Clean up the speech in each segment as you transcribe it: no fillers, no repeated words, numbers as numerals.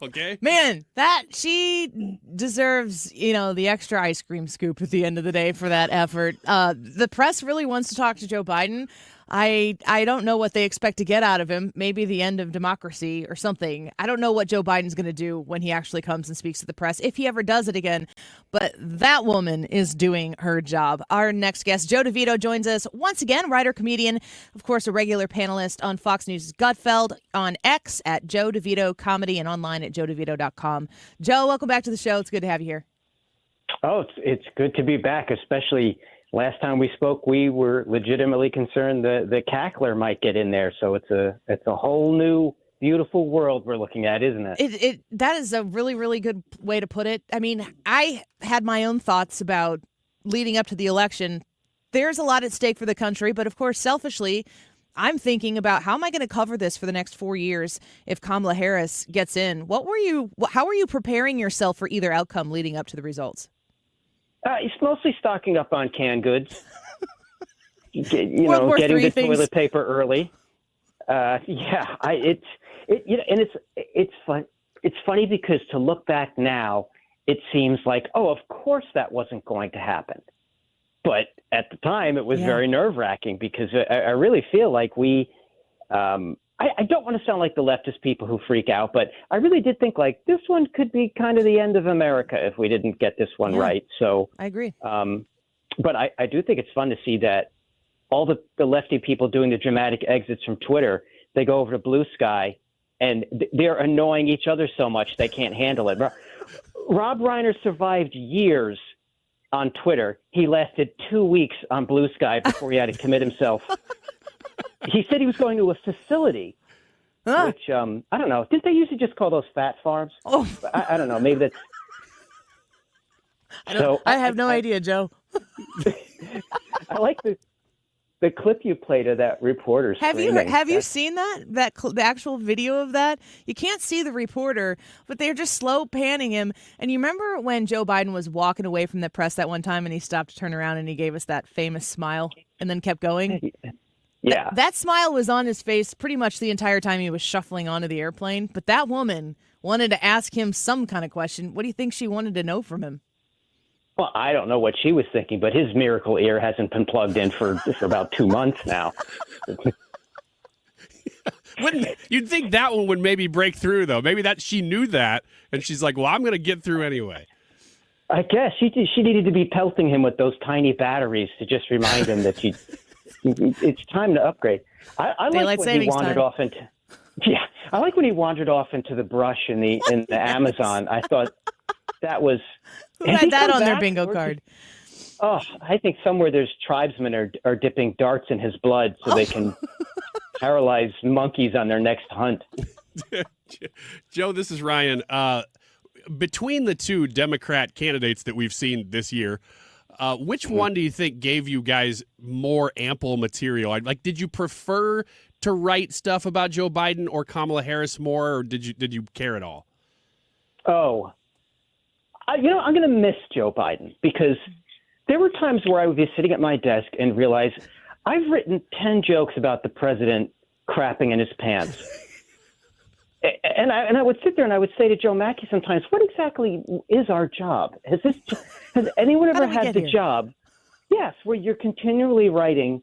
Okay. Man, she deserves, the extra ice cream scoop at the end of the day for that effort. The press really wants to talk to Joe Biden. I don't know what they expect to get out of him. Maybe the end of democracy or something. I don't know what Joe Biden's going to do when he actually comes and speaks to the press, if he ever does it again. But that woman is doing her job. Our next guest, Joe DeVito, joins us once again, writer, comedian, of course, a regular panelist on Fox News' Gutfeld, on X at Joe DeVito Comedy, and online at joedevito.com. Joe, welcome back to the show. It's good to have you here. Oh, it's good to be back, especially last time we spoke, we were legitimately concerned the cackler might get in there. So it's a whole new beautiful world we're looking at, isn't it? That is a really, really good way to put it. I mean, I had my own thoughts about leading up to the election. There's a lot at stake for the country, but of course, selfishly, I'm thinking about how am I going to cover this for the next 4 years if Kamala Harris gets in? How are you preparing yourself for either outcome leading up to the results? It's mostly stocking up on canned goods. Getting III the things. Toilet paper early. It's fun. It's funny because to look back now, it seems like, oh, of course that wasn't going to happen. But at the time, it was very nerve-wracking because I really feel like we. I don't want to sound like the leftist people who freak out, but I really did think like this one could be kind of the end of America if we didn't get this one right. So I agree. But I do think it's fun to see that all the lefty people doing the dramatic exits from Twitter, they go over to Blue Sky and they're annoying each other so much they can't handle it. Rob Reiner survived years on Twitter. He lasted 2 weeks on Blue Sky before he had to commit himself. He said he was going to a facility, which, I don't know. Didn't they usually just call those fat farms? Oh, I don't know. Maybe that's. I have no idea, Joe. I like the clip you played of that reporter screaming. Have you seen the actual video of that? You can't see the reporter, but they're just slow panning him. And you remember when Joe Biden was walking away from the press that one time and he stopped to turn around and he gave us that famous smile and then kept going? Yeah. That smile was on his face pretty much the entire time he was shuffling onto the airplane. But that woman wanted to ask him some kind of question. What do you think she wanted to know from him? Well, I don't know what she was thinking, but his miracle ear hasn't been plugged in for about 2 months now. You'd think that one would maybe break through, though. Maybe that she knew that, and she's like, well, I'm going to get through anyway. I guess she needed to be pelting him with those tiny batteries to just remind him that it's time to upgrade. I like when he wandered off into I like when he wandered off into the brush in the Amazon. I thought that was who had that on their bingo card. Oh, I think somewhere there's tribesmen are dipping darts in his blood so they can paralyze monkeys on their next hunt. Joe, this is Ryan. Between the two Democrat candidates that we've seen this year, which one do you think gave you guys more ample material? Like, did you prefer to write stuff about Joe Biden or Kamala Harris more, or did you care at all? Oh, I'm going to miss Joe Biden because there were times where I would be sitting at my desk and realize I've written 10 jokes about the president crapping in his pants. And I would sit there and I would say to Joe Mackey sometimes, what exactly is our job? Has anyone ever had the job? Yes, where you're continually writing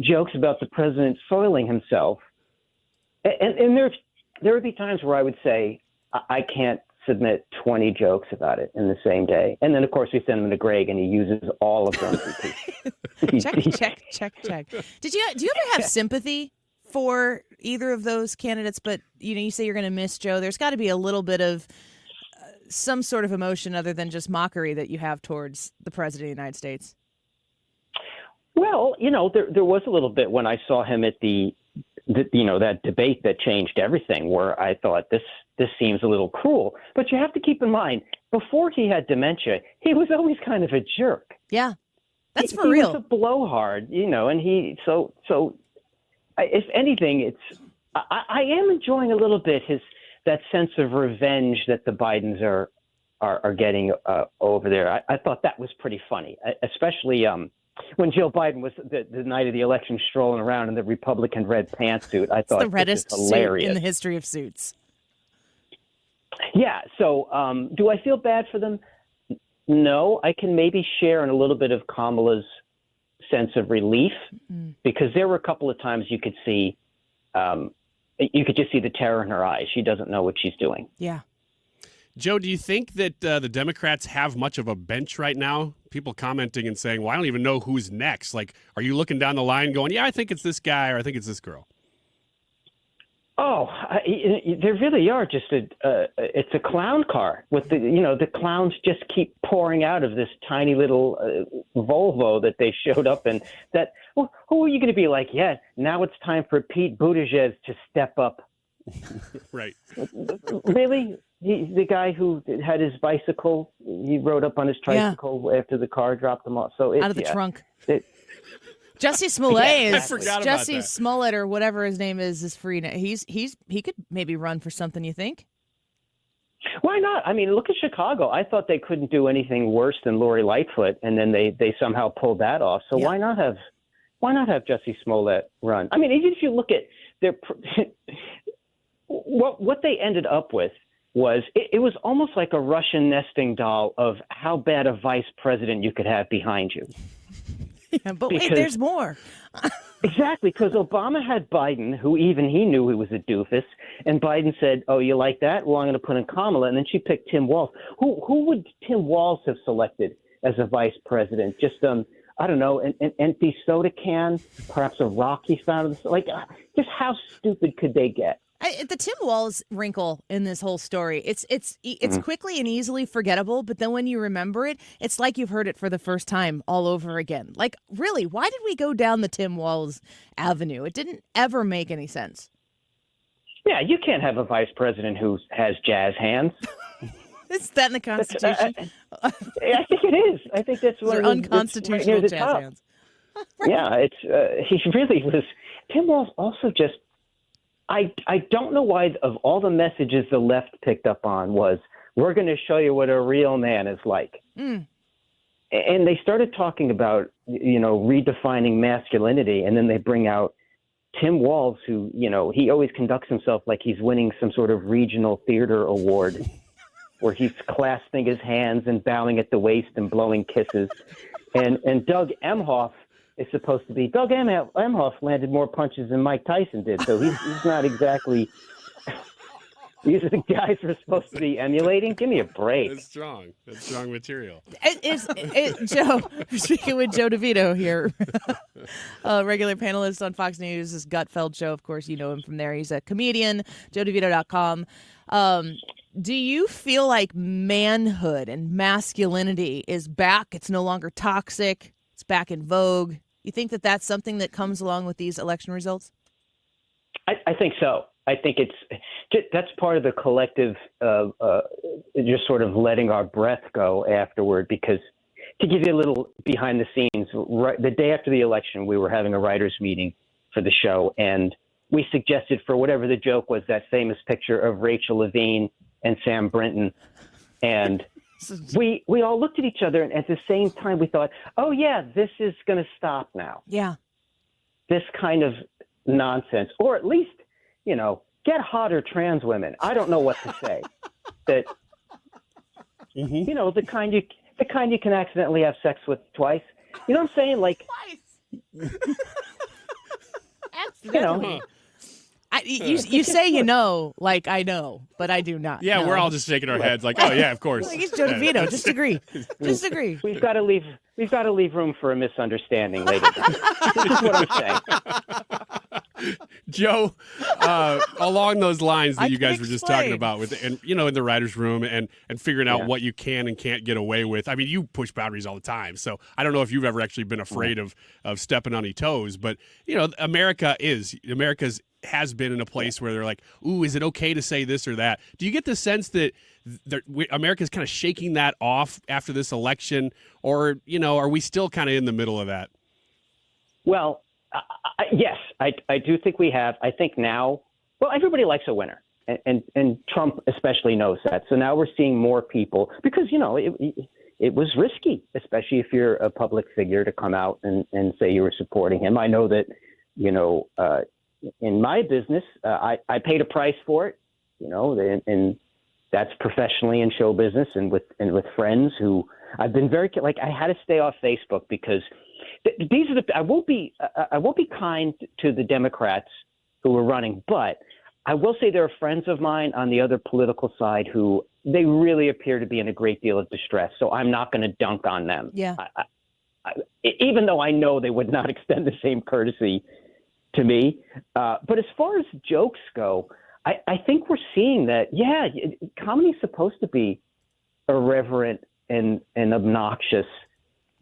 jokes about the president soiling himself. And there would be times where I would say, I can't submit 20 jokes about it in the same day. And then, of course, we send them to Greg and he uses all of them. Check. Do you ever have sympathy for either of those candidates? But you say you're going to miss Joe. There's got to be a little bit of some sort of emotion other than just mockery that you have towards the president of the United States. Well, there was a little bit when I saw him at that debate that changed everything, where I thought this seems a little cruel. But you have to keep in mind, before he had dementia, he was always kind of a jerk. Yeah, that's for real. He was a blowhard, and he so. If anything, I am enjoying a little bit that sense of revenge that the Bidens are getting over there. I thought that was pretty funny, especially when Joe Biden was the night of the election strolling around in the Republican red pantsuit. I thought it's the reddest hilarious suit in the history of suits. Yeah. So do I feel bad for them? No. I can maybe share in a little bit of Kamala's sense of relief because there were a couple of times you could see, you could just see the terror in her eyes. She doesn't know what she's doing. Yeah. Joe, do you think that the Democrats have much of a bench right now? People commenting and saying, well, I don't even know who's next. Like, are you looking down the line going, yeah, I think it's this guy or I think it's this girl? Oh, there really are just it's a clown car with the clowns just keep pouring out of this tiny little Volvo that they showed up in. That who are you going to be like? Yeah, now it's time for Pete Buttigieg to step up. Right. Really? The guy who had his bicycle, he rode up on his tricycle after the car dropped him off. So out of the trunk. Jussie Smollett I forgot about Jussie that. Smollett or whatever his name is free now. He could maybe run for something, you think? Why not? I mean, look at Chicago. I thought they couldn't do anything worse than Lori Lightfoot, and then they somehow pulled that off. So why not have Jussie Smollett run? I mean, even if you look at their what they ended up with was it was almost like a Russian nesting doll of how bad a vice president you could have behind you. Yeah, but wait, there's more. Exactly, because Obama had Biden, who even he knew he was a doofus, and Biden said, "Oh, you like that? Well, I'm going to put in Kamala," and then she picked Tim Walz. Who would Tim Walz have selected as a vice president? Just I don't know, an empty soda can, perhaps a rock he found. Like, just how stupid could they get? The Tim Walz wrinkle in this whole story, it's quickly and easily forgettable, but then when you remember it, it's like you've heard it for the first time all over again. Like, really, why did we go down the Tim Walz avenue? It didn't ever make any sense. Yeah, you can't have a vice president who has jazz hands. Is that in the Constitution? I think it is. I think that's what unconstitutional right jazz hands. Yeah, he really was. Tim Walz also just. I don't know why of all the messages the left picked up on was, we're going to show you what a real man is like. And they started talking about, redefining masculinity. And then they bring out Tim Walz, who, he always conducts himself like he's winning some sort of regional theater award where he's clasping his hands and bowing at the waist and blowing kisses. And Doug Emhoff is supposed to be. Doug Emhoff landed more punches than Mike Tyson did, so he's not exactly. These are the guys we're supposed to be emulating. Give me a break. That's strong. That's strong material. Joe, speaking with Joe DeVito here, a regular panelist on Fox News' this Gutfeld show. Of course, you know him from there. He's a comedian. JoeDeVito.com. Do you feel like manhood and masculinity is back? It's no longer toxic. It's back in vogue. You think that that's something that comes along with these election results? I think so. I think that's part of the collective just sort of letting our breath go afterward. Because to give you a little behind the scenes, right, the day after the election, we were having a writers' meeting for the show, and we suggested for whatever the joke was, that famous picture of Rachel Levine and Sam Brinton, and we all looked at each other, and at the same time we thought, oh yeah, this is going to stop now. Yeah. This kind of nonsense, or at least, get hotter trans women. I don't know what to say. That, the kind you can accidentally have sex with twice. You know what I'm saying? Like, twice. Accidentally. You say like I know, but I do not. Yeah, know. We're all just shaking our heads like, oh yeah, of course. Like, he's Joe DeVito. Just agree. Just agree. We've got to leave room for a misunderstanding later. This is what I'm saying. Joe, along those lines that you guys were just talking about in the writer's room and figuring out what you can and can't get away with. I mean, you push boundaries all the time. So I don't know if you've ever actually been afraid of stepping on any toes, but America's has been in a place where they're like, ooh, is it okay to say this or that? Do you get the sense that America's kind of shaking that off after this election, or, are we still kind of in the middle of that? Well, yes, I do think we have. I think now, everybody likes a winner, and Trump especially knows that. So now we're seeing more people because, it was risky, especially if you're a public figure, to come out and say you were supporting him. I know that, in my business, I paid a price for it, and that's professionally in show business and with friends who I've been very like I had to stay off Facebook because these are I won't be kind to the Democrats who are running, but I will say there are friends of mine on the other political side who they really appear to be in a great deal of distress. So I'm not going to dunk on them. Yeah. Even though I know they would not extend the same courtesy to me. But as far as jokes go, I think we're seeing that, yeah, comedy's supposed to be irreverent and obnoxious.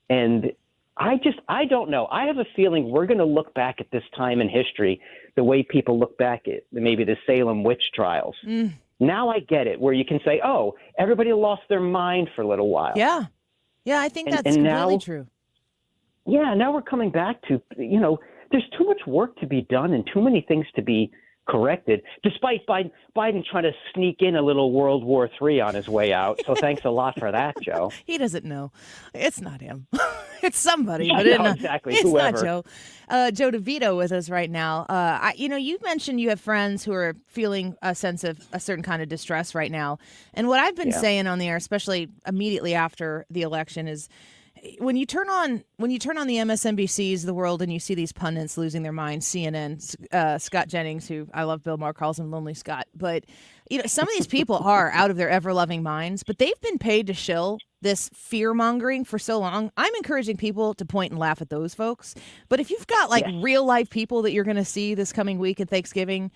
And I don't know. I have a feeling we're going to look back at this time in history the way people look back at maybe the Salem witch trials. Now I get it, where you can say, oh, everybody lost their mind for a little while. Yeah. Yeah, I think that's completely true. Yeah, now we're coming back to, there's too much work to be done and too many things to be corrected, despite Biden trying to sneak in a little World War III on his way out. So thanks a lot for that, Joe. He doesn't know. It's not him. It's somebody, Yeah, but exactly. It's Whoever. not Joe. Joe DeVito with us right now. You mentioned you have friends who are feeling a sense of a certain kind of distress right now. And what I've been saying on the air, especially immediately after the election, is when you turn on the MSNBCs of the world and you see these pundits losing their minds, CNN, Scott Jennings, who I love, Bill Maher calls him Lonely Scott, but some of these people are out of their ever-loving minds, but they've been paid to shill this fear-mongering for so long. I'm encouraging people to point and laugh at those folks, but if you've got real-life people that you're going to see this coming week at Thanksgiving,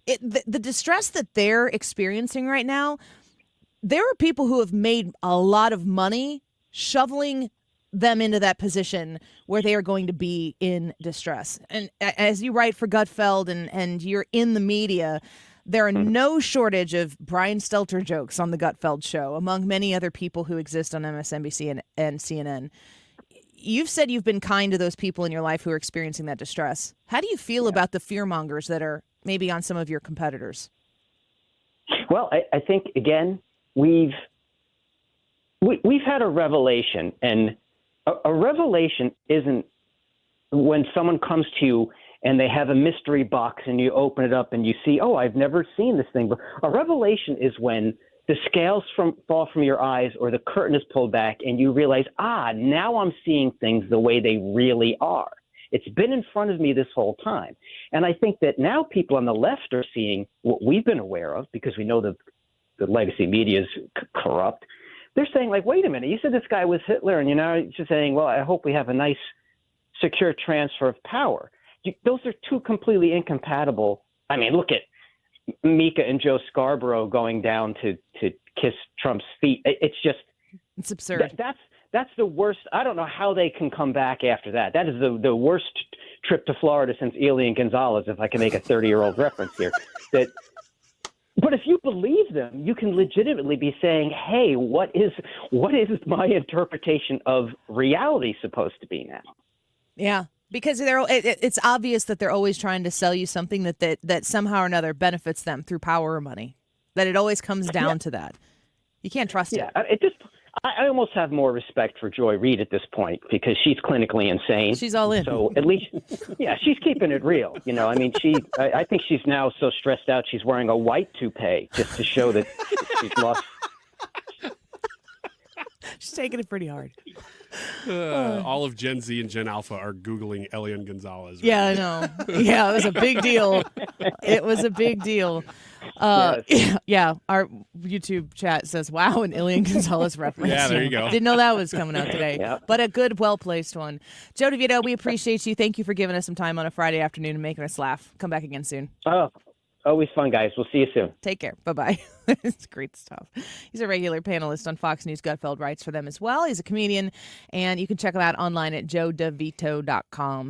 the distress that they're experiencing right now, there are people who have made a lot of money shoveling them into that position where they are going to be in distress. And as you write for Gutfeld and you're in the media, there are no shortage of Brian Stelter jokes on the Gutfeld show, among many other people who exist on MSNBC and CNN. You've said you've been kind to those people in your life who are experiencing that distress. How do you feel about the fearmongers that are maybe on some of your competitors? Well, I think, again, we've had a revelation, and a revelation isn't when someone comes to you and they have a mystery box and you open it up and you see, oh, I've never seen this thing. But a revelation is when the scales fall from your eyes or the curtain is pulled back and you realize, now I'm seeing things the way they really are. It's been in front of me this whole time. And I think that now people on the left are seeing what we've been aware of because we know the legacy media is corrupt. They're saying, wait a minute, you said this guy was Hitler, and you're now just saying, well, I hope we have a nice, secure transfer of power. Those are two completely incompatible. I mean, look at Mika and Joe Scarborough going down to kiss Trump's feet. It's absurd. That's the worst. I don't know how they can come back after that. That is the worst trip to Florida since Elian Gonzalez, if I can make a 30-year-old reference here. But if you believe them, you can legitimately be saying, hey, what is my interpretation of reality supposed to be now? Yeah, because it's obvious that they're always trying to sell you something that somehow or another benefits them through power or money, that it always comes down to that. You can't trust it. I almost have more respect for Joy Reid at this point because she's clinically insane. She's all in. So at least, she's keeping it real. I mean, I think she's now so stressed out she's wearing a white toupee just to show that she's lost. She's taking it pretty hard. All of Gen Z and Gen Alpha are Googling Elian Gonzalez. Right? Yeah, I know. Yeah, it was a big deal. It was a big deal. Yes. Yeah, our YouTube chat says, wow, an Elian Gonzalez reference. Yeah, there you go. Didn't know that was coming out today. Yep. But a good, well-placed one. Joe DeVito, we appreciate you. Thank you for giving us some time on a Friday afternoon and making us laugh. Come back again soon. Oh, always fun, guys. We'll see you soon. Take care. Bye-bye. It's great stuff. He's a regular panelist on Fox News. Gutfeld writes for them as well. He's a comedian, and you can check him out online at joedevito.com.